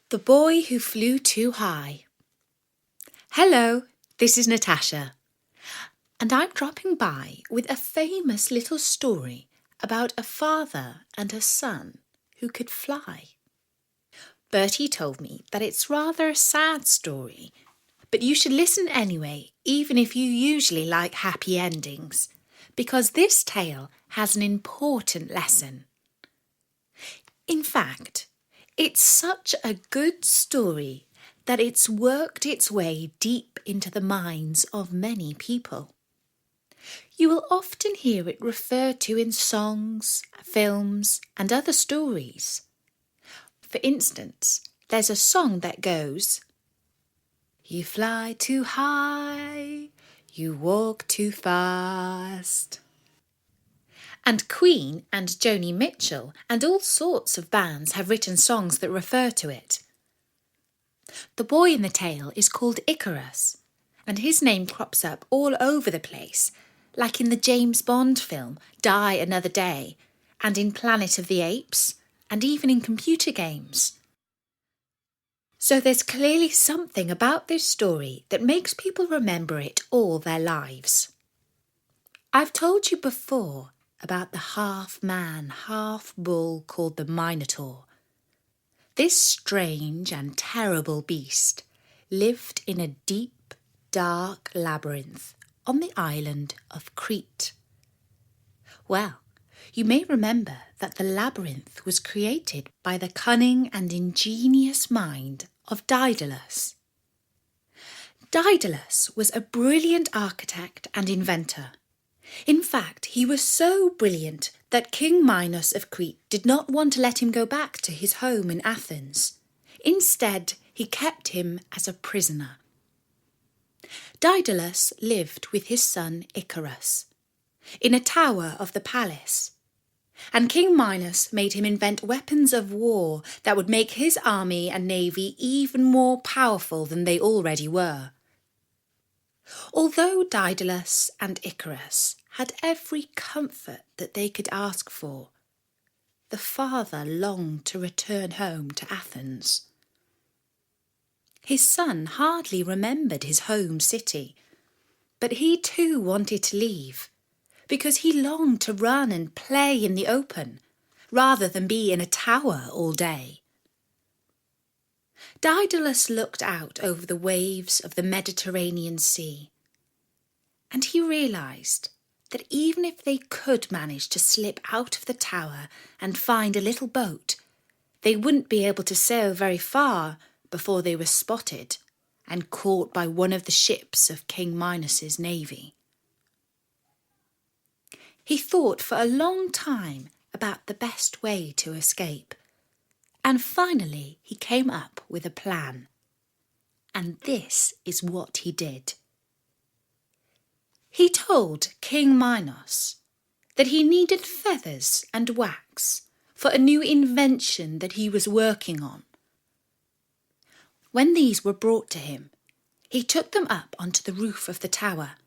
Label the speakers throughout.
Speaker 1: The Boy Who Flew Too High. Hello, this is Natasha, and I'm dropping by with a famous little story about a father and a son who could fly. Bertie told me that it's rather a sad story, but you should listen anyway, even if you usually like happy endings, because this tale has an important lesson. In fact, it's such a good story that it's worked its way deep into the minds of many people. You will often hear it referred to in songs, films, and other stories. For instance, there's a song that goes, "You fly too high, you walk too fast." And Queen and Joni Mitchell and all sorts of bands have written songs that refer to it. The boy in the tale is called Icarus, and his name crops up all over the place, like in the James Bond film Die Another Day, and in Planet of the Apes, and even in computer games. So there's clearly something about this story that makes people remember it all their lives. I've told you before about the half-man, half-bull called the Minotaur. This strange and terrible beast lived in a deep, dark labyrinth on the island of Crete. Well, you may remember that the labyrinth was created by the cunning and ingenious mind of Daedalus. Daedalus was a brilliant architect and inventor. In fact, he was so brilliant that King Minos of Crete did not want to let him go back to his home in Athens. Instead, he kept him as a prisoner. Daedalus lived with his son Icarus in a tower of the palace, and King Minos made him invent weapons of war that would make his army and navy even more powerful than they already were. Although Daedalus and Icarus had every comfort that they could ask for, the father longed to return home to Athens. His son hardly remembered his home city, but he too wanted to leave, because he longed to run and play in the open, rather than be in a tower all day. Daedalus looked out over the waves of the Mediterranean Sea, and he realised that even if they could manage to slip out of the tower and find a little boat, they wouldn't be able to sail very far before they were spotted and caught by one of the ships of King Minos's navy. He thought for a long time about the best way to escape, and finally he came up with a plan. And this is what he did. He told King Minos that he needed feathers and wax for a new invention that he was working on. When these were brought to him, he took them up onto the roof of the tower.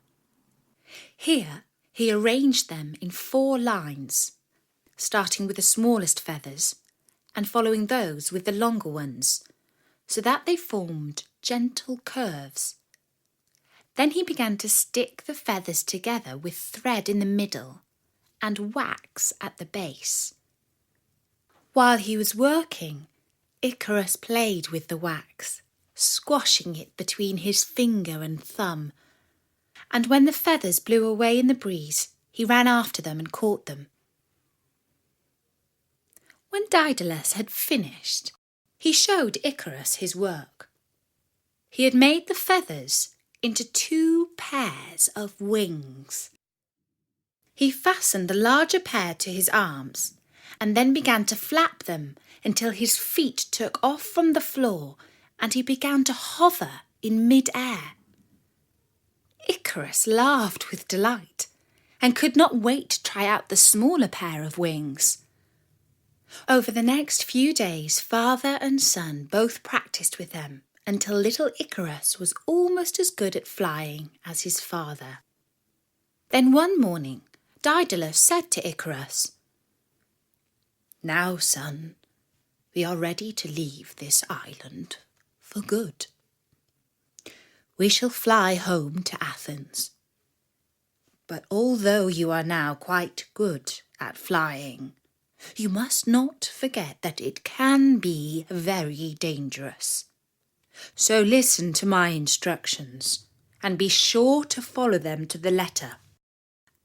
Speaker 1: Here he arranged them in 4 lines, starting with the smallest feathers and following those with the longer ones, so that they formed gentle curves. Then he began to stick the feathers together with thread in the middle and wax at the base. While he was working, Icarus played with the wax, squashing it between his finger and thumb, and when the feathers blew away in the breeze, he ran after them and caught them. When Daedalus had finished, he showed Icarus his work. He had made the feathers into 2 pairs of wings. He fastened the larger pair to his arms and then began to flap them until his feet took off from the floor and he began to hover in mid-air. Icarus laughed with delight and could not wait to try out the smaller pair of wings. Over the next few days, father and son both practiced with them until little Icarus was almost as good at flying as his father. Then one morning, Daedalus said to Icarus, "Now, son, we are ready to leave this island for good. We shall fly home to Athens. But although you are now quite good at flying, you must not forget that it can be very dangerous. So listen to my instructions and be sure to follow them to the letter.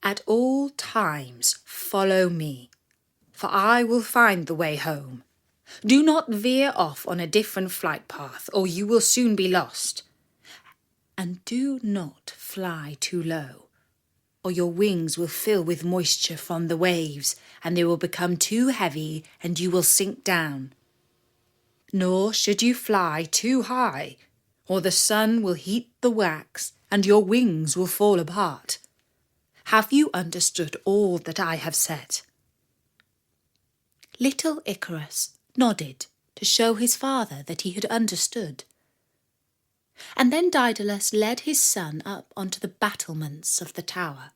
Speaker 1: At all times follow me, for I will find the way home. Do not veer off on a different flight path, or you will soon be lost. And do not fly too low, or your wings will fill with moisture from the waves, and they will become too heavy and you will sink down. Nor should you fly too high, or the sun will heat the wax and your wings will fall apart. Have you understood all that I have said?" Little Icarus nodded to show his father that he had understood. And then Daedalus led his son up onto the battlements of the tower,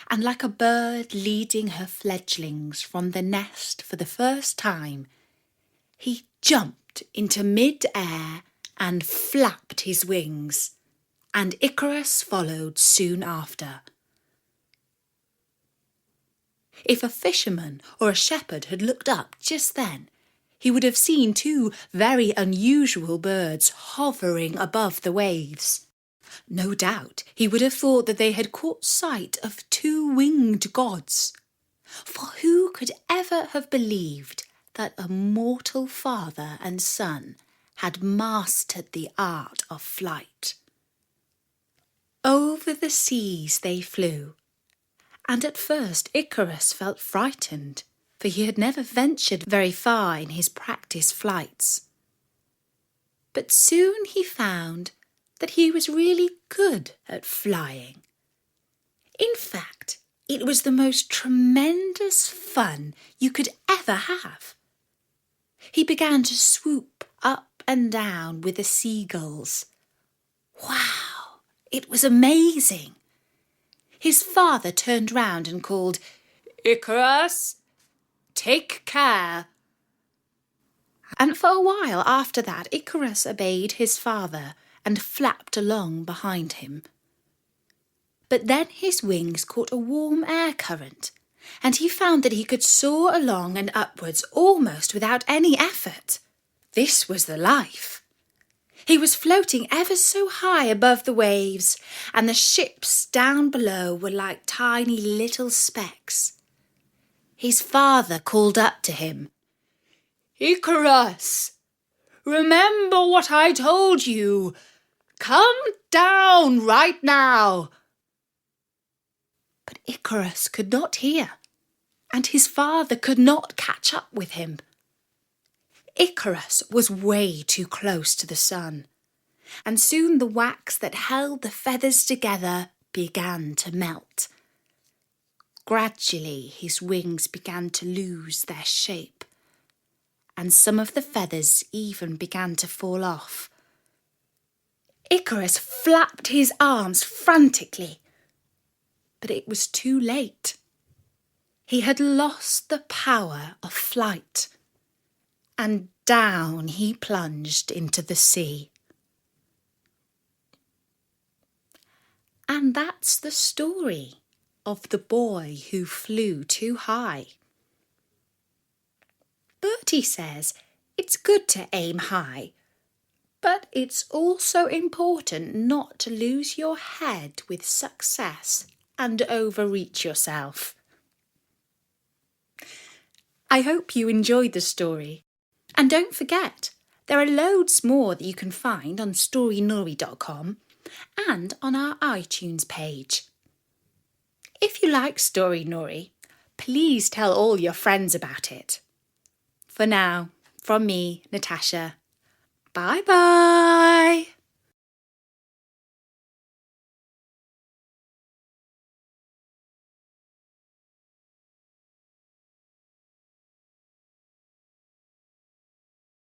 Speaker 1: and like a bird leading her fledglings from the nest for the first time, he jumped into mid-air and flapped his wings, and Icarus followed soon after. If a fisherman or a shepherd had looked up just then, he would have seen two very unusual birds hovering above the waves. No doubt he would have thought that they had caught sight of two winged gods. For who could ever have believed that a mortal father and son had mastered the art of flight? Over the seas they flew, and at first Icarus felt frightened, for he had never ventured very far in his practice flights. But soon he found that he was really good at flying. In fact, it was the most tremendous fun you could ever have. He began to swoop up and down with the seagulls. Wow, it was amazing. His father turned round and called, "Icarus, take care." And for a while after that, Icarus obeyed his father and flapped along behind him. But then his wings caught a warm air current, and he found that he could soar along and upwards almost without any effort. This was the life. He was floating ever so high above the waves, and the ships down below were like tiny little specks. His father called up to him, "Icarus, remember what I told you. Come down right now." But Icarus could not hear, and his father could not catch up with him. Icarus was way too close to the sun, and soon the wax that held the feathers together began to melt. Gradually his wings began to lose their shape, and some of the feathers even began to fall off. Icarus flapped his arms frantically, but it was too late. He had lost the power of flight, and down he plunged into the sea. And that's the story of the boy who flew too high. Bertie says it's good to aim high, but it's also important not to lose your head with success and overreach yourself. I hope you enjoyed the story. And don't forget, there are loads more that you can find on Storynory.com and on our iTunes page. If you like Storynory, please tell all your friends about it. For now, from me, Natasha, bye-bye.